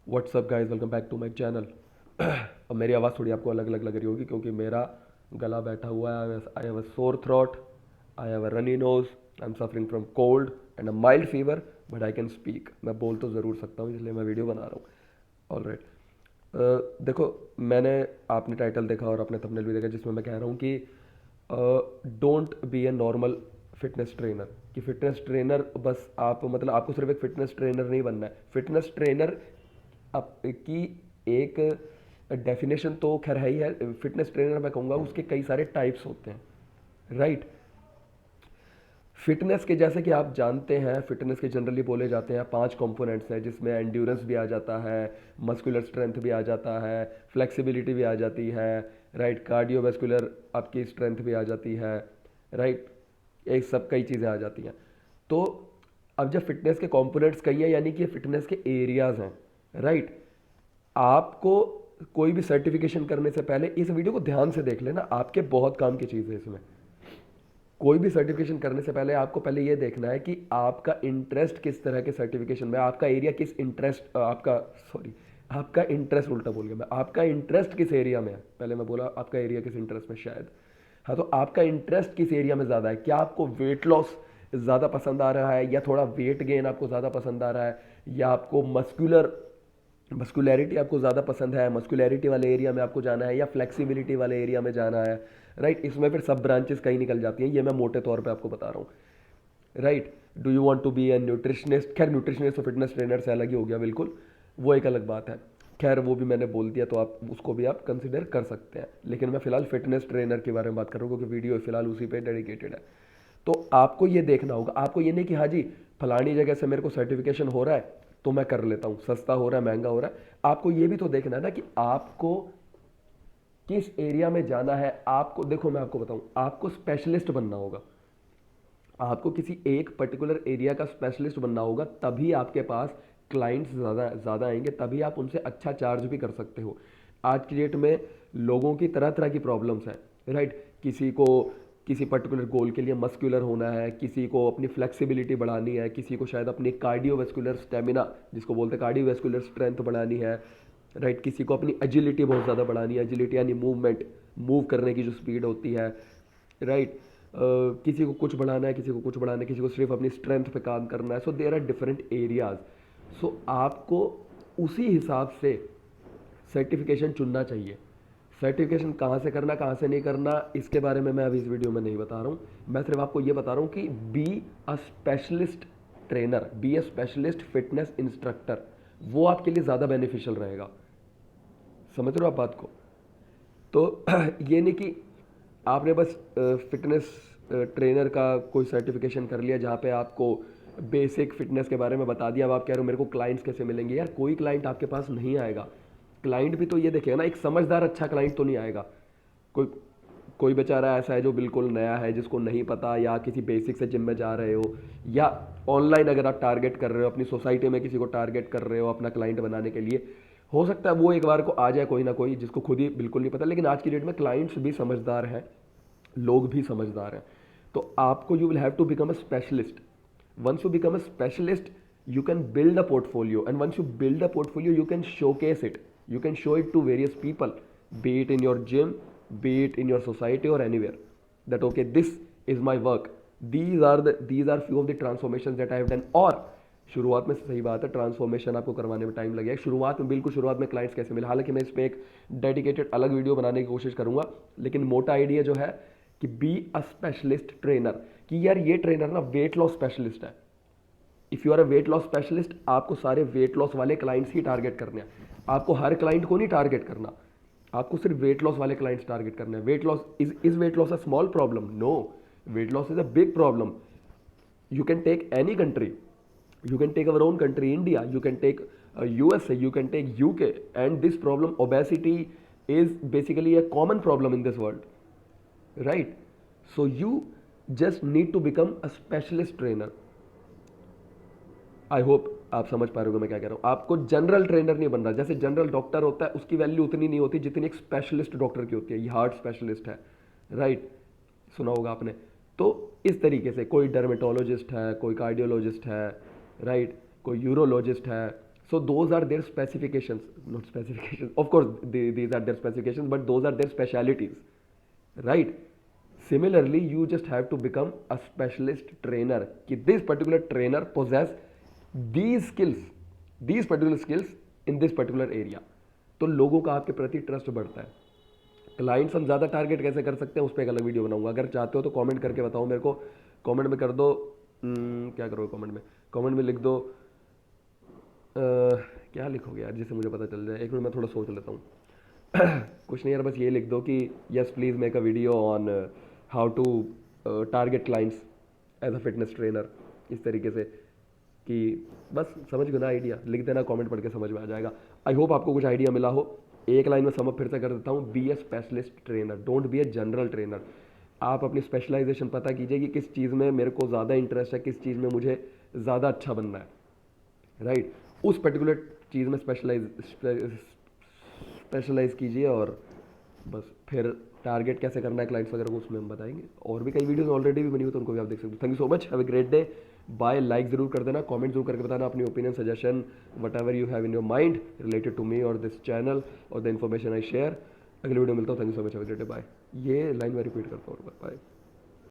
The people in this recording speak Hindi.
WhatsApp guys, welcome back to my channel. अब मेरी आवाज़ थोड़ी आपको अलग अलग लग रही होगी क्योंकि मेरा गला बैठा हुआ है। I have a sore throat, I have a runny nose, I am suffering from cold and a mild fever, but I can speak. मैं बोल तो ज़रूर सकता हूँ, इसलिए मैं वीडियो बना रहा हूँ। All right. देखो, मैंने आपने टाइटल देखा और आपने थंबनेल भी देखा जिसमें मैं कह रहा हूँ कि don't be a normal fitness trainer. कि फिटनेस ट्रेनर बस आप मतलब आपको सिर्फ एक फिटनेस ट्रेनर नहीं बनना है। फिटनेस ट्रेनर आप की एक डेफिनेशन तो खैर है ही है। फिटनेस ट्रेनर मैं कहूँगा उसके कई सारे टाइप्स होते हैं, राइट। फिटनेस के जैसे कि आप जानते हैं, फिटनेस के जनरली बोले जाते हैं 5 कंपोनेंट्स हैं, जिसमें एंड्योरेंस भी आ जाता है, मस्कुलर स्ट्रेंथ भी आ जाता है, फ्लेक्सिबिलिटी भी आ जाती है, राइट, कार्डियोवैस्कुलर आपकी स्ट्रेंथ भी आ जाती है, राइट। ये सब कई चीज़ें आ जाती हैं। तो अब जब फिटनेस के कंपोनेंट्स कही हैं, यानी कि फिटनेस के एरियाज हैं, राइट। आपको कोई भी सर्टिफिकेशन करने से पहले इस वीडियो को ध्यान से देख लेना, आपके बहुत काम की चीज़ है इसमें। कोई भी सर्टिफिकेशन करने से पहले आपको पहले ये देखना है कि आपका इंटरेस्ट किस तरह के सर्टिफिकेशन में, आपका एरिया किस इंटरेस्ट आपका सॉरी आपका इंटरेस्ट, उल्टा बोल गया मैं, आपका इंटरेस्ट किस एरिया में है। पहले मैं बोला आपका एरिया किस इंटरेस्ट में, शायद। हाँ, तो आपका इंटरेस्ट किस एरिया में ज़्यादा है। क्या आपको वेट लॉस ज़्यादा पसंद आ रहा है, या थोड़ा वेट गेन आपको ज़्यादा पसंद आ रहा है, या आपको मस्कुलैरिटी आपको ज़्यादा पसंद है, मस्कुलैरिटी वाले एरिया में आपको जाना है, या फ्लेक्सिबिलिटी वाले एरिया में जाना है, राइट। इसमें फिर सब ब्रांचेस कहीं निकल जाती हैं, ये मैं मोटे तौर पे आपको बता रहा हूँ, right. Do you want to be a nutritionist, खैर न्यूट्रिशनिस्ट और फिटनेस ट्रेनर से अलग ही हो गया बिल्कुल, वो एक अलग बात है। खैर वो भी मैंने बोल दिया, तो आप उसको भी आप कंसिडर कर सकते हैं, लेकिन मैं फिलहाल फिटनेस ट्रेनर के बारे में बात कर रहा हूँ क्योंकि वीडियो फिलहाल उसी पे डेडिकेटेड है। तो आपको ये देखना होगा, आपको ये नहीं कि हाँ जी फलानी जगह से मेरे को सर्टिफिकेशन हो रहा है तो मैं कर लेता हूँ, सस्ता हो रहा है महंगा हो रहा है। आपको ये भी तो देखना है ना कि आपको किस एरिया में जाना है। आपको देखो, मैं आपको बताऊं, आपको स्पेशलिस्ट बनना होगा, आपको किसी एक पर्टिकुलर एरिया का स्पेशलिस्ट बनना होगा, तभी आपके पास क्लाइंट्स ज़्यादा ज़्यादा आएंगे, तभी आप उनसे अच्छा चार्ज भी कर सकते हो। आज की डेट में लोगों की तरह तरह की प्रॉब्लम्स हैं, राइट। किसी को किसी पर्टिकुलर गोल के लिए मस्कुलर होना है, किसी को अपनी फ्लेक्सिबिलिटी बढ़ानी है, किसी को शायद अपनी कार्डियोवैस्कुलर स्टेमिना, जिसको बोलते हैं कार्डियोवैस्कुलर स्ट्रेंथ बढ़ानी है, राइट। किसी को अपनी एजिलिटी बहुत ज़्यादा बढ़ानी है, एजिलिटी यानी मूवमेंट, मूव करने की जो स्पीड होती है, राइट। किसी को कुछ बढ़ाना है, किसी को कुछ बढ़ाना है, किसी को सिर्फ अपनी स्ट्रेंथ पे काम करना है। So there are different areas. So आपको उसी हिसाब से सर्टिफिकेशन चुनना चाहिए। सर्टिफिकेशन कहाँ से करना, कहाँ से नहीं करना, इसके बारे में मैं अभी इस वीडियो में नहीं बता रहा हूँ। मैं सिर्फ आपको ये बता रहा हूँ कि be a specialist trainer, be a specialist fitness instructor, वो आपके लिए ज़्यादा बेनिफिशियल रहेगा। समझ रहे हो आप बात को। तो ये नहीं कि आपने बस फिटनेस ट्रेनर का कोई सर्टिफिकेशन कर लिया जहाँ पे आपको बेसिक फिटनेस के बारे में बता दिया, अब आप कह रहे हो मेरे को क्लाइंट्स कैसे मिलेंगे। यार कोई क्लाइंट आपके पास नहीं आएगा। क्लाइंट भी तो ये देखेगा ना, एक समझदार अच्छा क्लाइंट तो नहीं आएगा। कोई कोई बेचारा ऐसा है जो बिल्कुल नया है, जिसको नहीं पता, या किसी बेसिक से जिम में जा रहे हो, या ऑनलाइन अगर आप टारगेट कर रहे हो, अपनी सोसाइटी में किसी को टारगेट कर रहे हो अपना क्लाइंट बनाने के लिए, हो सकता है वो एक बार को आ जाए कोई ना कोई जिसको खुद ही बिल्कुल नहीं पता। लेकिन आज की डेट में क्लाइंट्स भी समझदार हैं, लोग भी समझदार हैं। तो आपको you will have to become a specialist. Once you become a specialist, you can build a portfolio, and once you build a portfolio you can showcase it, you can show it to various people, be it in your gym, be it in your society or anywhere, that okay, this is my work, these are few of the transformations that I have done। और शुरुआत में सही बात है, ट्रांसफॉर्मेशन आपको करवाने में टाइम लगेगा शुरुआत में, बिल्कुल शुरुआत में क्लाइंट्स कैसे मिले, हालांकि मैं इस पर एक डेडिकेटेड अलग वीडियो बनाने की कोशिश करूंगा। लेकिन मोटा आइडिया जो है कि बी अ स्पेशलिस्ट ट्रेनर, कि यार ये ट्रेनर ना वेट लॉस स्पेशलिस्ट है। If you are a weight loss specialist, आपको सारे वेट लॉस वाले क्लाइंट्स ही टारगेट करने हैं। आपको हर क्लाइंट को नहीं टारगेट करना, आपको सिर्फ वेट लॉस वाले क्लाइंट्स टारगेट करने हैं। Weight loss is weight loss a small problem? No, weight loss is a big problem. You can take any country, you can take our own country India, you can take USA, you can take UK, and this problem, obesity, is basically a common problem in this world, right? So you just need to become a specialist trainer। I hope आप समझ पा रहे हो मैं क्या कह रहा हूँ। आपको जनरल ट्रेनर नहीं बनना। जैसे जनरल डॉक्टर होता है उसकी वैल्यू उतनी नहीं होती जितनी एक स्पेशलिस्ट डॉक्टर की होती है। ये हार्ट स्पेशलिस्ट है, राइट, सुना होगा आपने। तो इस तरीके से कोई डर्मेटोलॉजिस्ट है, कोई कार्डियोलॉजिस्ट है, राइट, कोई यूरोलॉजिस्ट है। So those are their specifications, not specifications. Of course, these are their specifications, but those are their specialities, right? Similarly, you just have to become a specialist trainer. कि this particular trainer possess these particular skills in this particular area. तो लोगों का आपके प्रति ट्रस्ट बढ़ता है. क्लाइंट्स हम ज़्यादा टारगेट कैसे कर सकते हैं, उस पर एक अलग वीडियो बनाऊंगा. अगर चाहते हो तो कमेंट करके बताओ मेरे को. कमेंट में कर दो. क्या करोगे कमेंट में लिख दो. क्या लिखोगे यार जिससे मुझे पता चल जाए. एक मिनट मैं थोड़ा सोच लेता हूँ. कुछ नहीं यार, बस ये लिख दो कि yes please make a video on how to target clients as a fitness trainer. इस तरीके से कि बस समझ गए ना आइडिया. लिख देना, कमेंट पढ़ के समझ में आ जाएगा. आई होप आपको कुछ आइडिया मिला हो. एक लाइन में समअप फिर से कर देता हूँ. Be a specialist trainer, don't be a general trainer. आप अपनी स्पेशलाइजेशन पता कीजिए कि किस चीज़ में मेरे को ज़्यादा इंटरेस्ट है, किस चीज़ में मुझे ज़्यादा अच्छा बनना है, राइट. उस पर्टिकुलर चीज़ में स्पेशलाइज कीजिए और बस फिर टारगेट कैसे करना है क्लाइंट्स वगैरह को उसमें हम बताएंगे. और भी कई वीडियोस ऑलरेडी भी बनी हुई तो उनको भी आप देख सकते हो. Thank you so much. Have a great day. Bye. Like जरूर कर देना, कमेंट जरूर करके बताना अपनी opinion, suggestion, whatever you have in your mind related to me और दिस चैनल और द इन्फॉर्मेशन आई शेयर. अगले वीडियो मिलता हूँ. Thank you so much. Have a great day. Bye. ये लाइन में रिपीट करता हूँ. बाय.